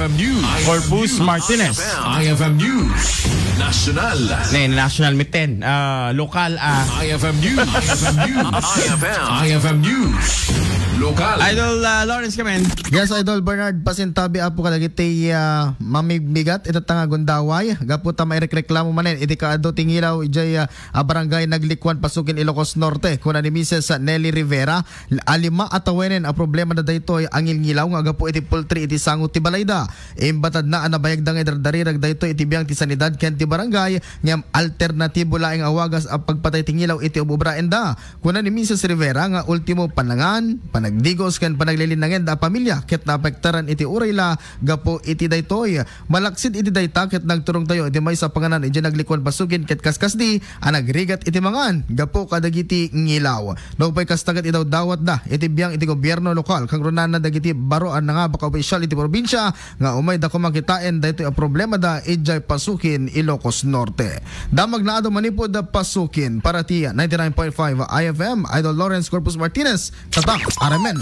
IFM News. Corpus Martinez. IFM News. National. National mitten. Lokal. IFM News. IFM News. IFM News. Lokal. Idol Lawrence Kamen. Yes, Idol Bernard pasintabi apo kalagiti mamigbigat ito tanga gundaway gaputa may reklamo manen iti kaado tingilaw ijay barangay Naglikwan pasukin Ilocos Norte kuna ni Mrs. Nelly Rivera alima atawenen a problema na daytoy angil ngilaw nga gapu iti poultry iti sango ti balayda imbatad na anabayag dangay dardarirag daytoy iti biyang ti sanidad ken ti barangay ngem alternatibo laing awagas a pagpatay tingilaw iti ubra enda kuna ni Mrs. Rivera nga ultimo panangan panagdigos ken panaglilinangen da pamilya ket naapektaran iti urayla gapo iti daytoy malaksid iti dayta ket nagturong tayo iti may sa panganan iti Naglikwan pasukin ket kaskasdi anagrigat iti mangan gapo kadagiti ngilaw no pay kastagat idaw dawat da iti biyang iti gobyerno lokal kang runana dagiti baroan nga baka opisyal iti probinsya nga umay da kumakitain daytoy a problema da ijay pasukin Ilocos Norte damag na ado manipod da pasukin para tiya 99.5 IFM Idol Lawrence Corpus Martinez tatak Aramen.